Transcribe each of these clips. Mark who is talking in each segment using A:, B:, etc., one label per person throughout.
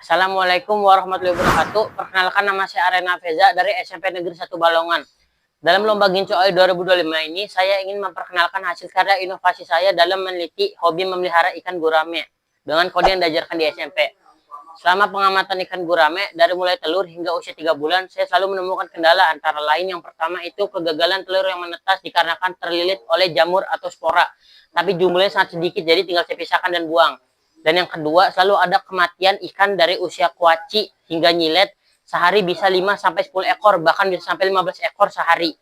A: Assalamualaikum warahmatullahi wabarakatuh. Perkenalkan, nama saya Arena Feza dari SMP Negeri 1 Balongan. Dalam lomba Gincu AI 2025 ini, saya ingin memperkenalkan hasil karya inovasi saya dalam meneliti hobi memelihara ikan gurame dengan kode yang diajarkan di SMP. Selama pengamatan ikan gurame dari mulai telur hingga usia 3 bulan, saya selalu menemukan kendala, antara lain yang pertama itu kegagalan telur yang menetas dikarenakan terlilit oleh jamur atau spora. Tapi jumlahnya sangat sedikit, jadi tinggal saya pisahkan dan buang. Dan yang kedua, selalu ada kematian ikan dari usia kuaci hingga nyilet. Sehari bisa 5-10 ekor, bahkan bisa sampai 15 ekor sehari.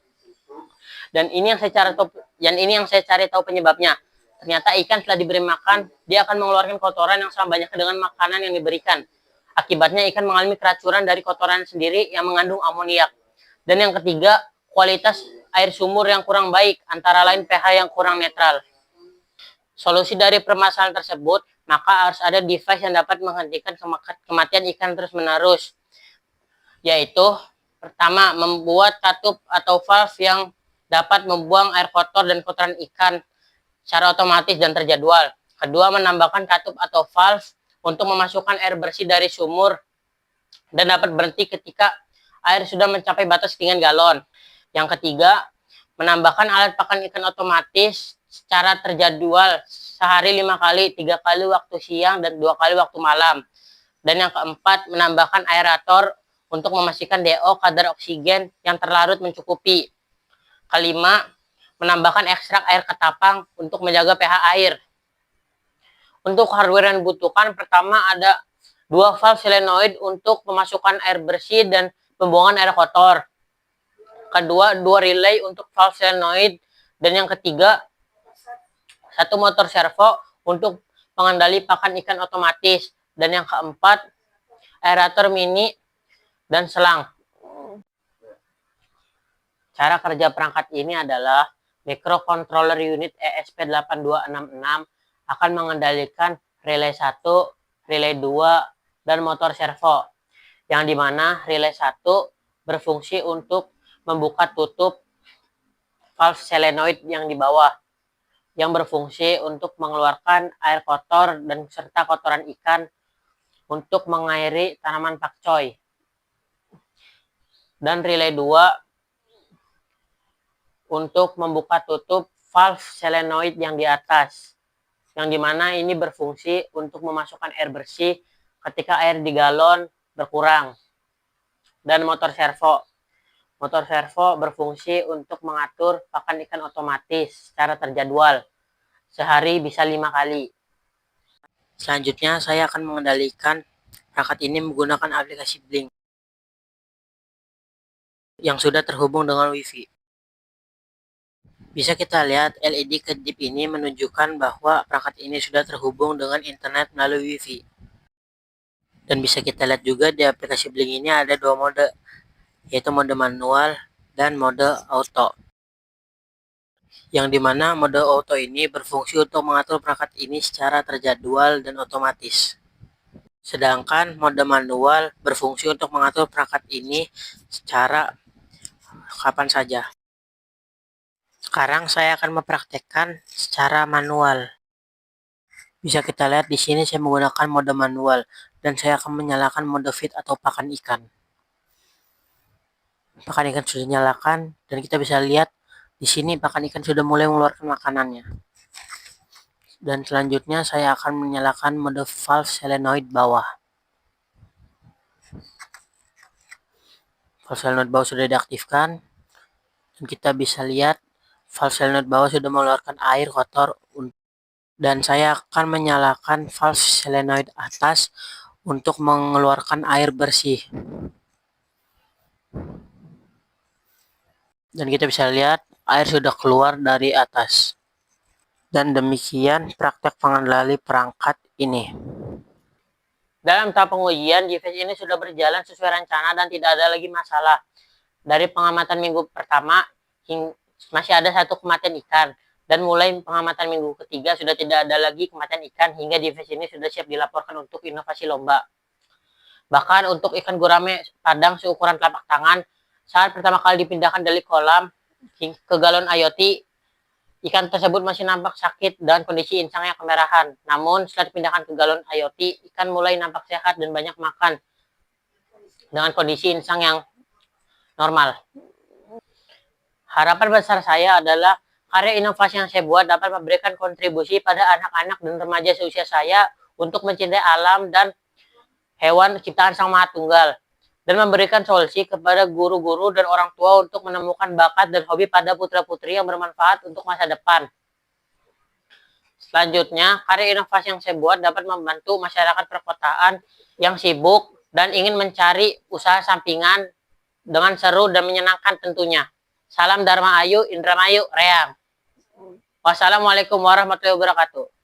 A: Dan ini yang saya cari tahu penyebabnya. Ternyata ikan setelah diberi makan, dia akan mengeluarkan kotoran yang sama banyaknya dengan makanan yang diberikan. Akibatnya ikan mengalami keracunan dari kotoran sendiri yang mengandung amoniak. Dan yang ketiga, kualitas air sumur yang kurang baik, antara lain pH yang kurang netral. Solusi dari permasalahan tersebut, maka harus ada device yang dapat menghentikan kematian ikan terus-menerus. Yaitu, pertama, membuat katup atau valve yang dapat membuang air kotor dan kotoran ikan secara otomatis dan terjadwal. Kedua, menambahkan katup atau valve untuk memasukkan air bersih dari sumur dan dapat berhenti ketika air sudah mencapai batas ketinggian galon. Yang ketiga, menambahkan alat pakan ikan otomatis secara terjadwal sehari 5 kali, 3 kali waktu siang dan 2 kali waktu malam. Dan yang keempat, menambahkan aerator untuk memastikan DO kadar oksigen yang terlarut mencukupi. Kelima, menambahkan ekstrak air ketapang untuk menjaga pH air. Untuk hardware yang dibutuhkan, pertama ada 2 valve solenoid untuk memasukkan air bersih dan pembuangan air kotor. Kedua, 2 relay untuk valve solenoid. Dan yang ketiga, 1 motor servo untuk pengendali pakan ikan otomatis. Dan yang keempat, aerator mini dan selang. Cara kerja perangkat ini adalah microcontroller unit ESP8266 akan mengendalikan relay 1, relay 2, dan motor servo. Yang dimana relay 1 berfungsi untuk membuka tutup valve solenoid yang di bawah, yang berfungsi untuk mengeluarkan air kotor dan serta kotoran ikan untuk mengairi tanaman pakcoy. Dan relay 2 untuk membuka tutup valve solenoid yang di atas, yang dimana ini berfungsi untuk memasukkan air bersih ketika air di galon berkurang. Dan motor servo berfungsi untuk mengatur pakan ikan otomatis secara terjadwal, sehari bisa 5 kali. Selanjutnya saya akan mengendalikan perangkat ini menggunakan aplikasi Blink yang sudah terhubung dengan WiFi. Bisa kita lihat LED kedip ini menunjukkan bahwa perangkat ini sudah terhubung dengan internet melalui WiFi. Dan bisa kita lihat juga di aplikasi Blink ini ada 2 mode, yaitu mode manual dan mode auto. Yang dimana mode auto ini berfungsi untuk mengatur perangkat ini secara terjadwal dan otomatis. Sedangkan mode manual berfungsi untuk mengatur perangkat ini secara kapan saja. Sekarang saya akan mempraktekkan secara manual. Bisa kita lihat di sini saya menggunakan mode manual dan saya akan menyalakan mode feed atau pakan ikan. Pakan ikan sudah dinyalakan dan kita bisa lihat di sini pakan ikan sudah mulai mengeluarkan makanannya. Dan selanjutnya saya akan menyalakan mode valve solenoid bawah. Valve solenoid bawah sudah diaktifkan dan kita bisa lihat valve solenoid bawah sudah mengeluarkan air kotor, dan saya akan menyalakan valve solenoid atas untuk mengeluarkan air bersih. Dan kita bisa lihat air sudah keluar dari atas. Dan demikian praktek pengendali perangkat ini. Dalam tahap pengujian, device ini sudah berjalan sesuai rencana dan tidak ada lagi masalah. Dari pengamatan minggu pertama, masih ada 1 kematian ikan. Dan mulai pengamatan minggu ketiga sudah tidak ada lagi kematian ikan, hingga device ini sudah siap dilaporkan untuk inovasi lomba. Bahkan untuk ikan gurame padang seukuran telapak tangan, saat pertama kali dipindahkan dari kolam ke galon IoT, Ikan tersebut masih nampak sakit dan kondisi insangnya kemerahan. Namun setelah dipindahkan ke galon IoT, ikan mulai nampak sehat dan banyak makan dengan kondisi insang yang normal. Harapan besar saya adalah karya inovasi yang saya buat dapat memberikan kontribusi pada anak-anak dan remaja seusia saya untuk mencintai alam dan hewan ciptaan Sang Maha Tunggal, dan memberikan solusi kepada guru-guru dan orang tua untuk menemukan bakat dan hobi pada putra-putri yang bermanfaat untuk masa depan. Selanjutnya, karya inovasi yang saya buat dapat membantu masyarakat perkotaan yang sibuk dan ingin mencari usaha sampingan dengan seru dan menyenangkan tentunya. Salam Dharma Ayu, Indramayu, Reang. Wassalamualaikum warahmatullahi wabarakatuh.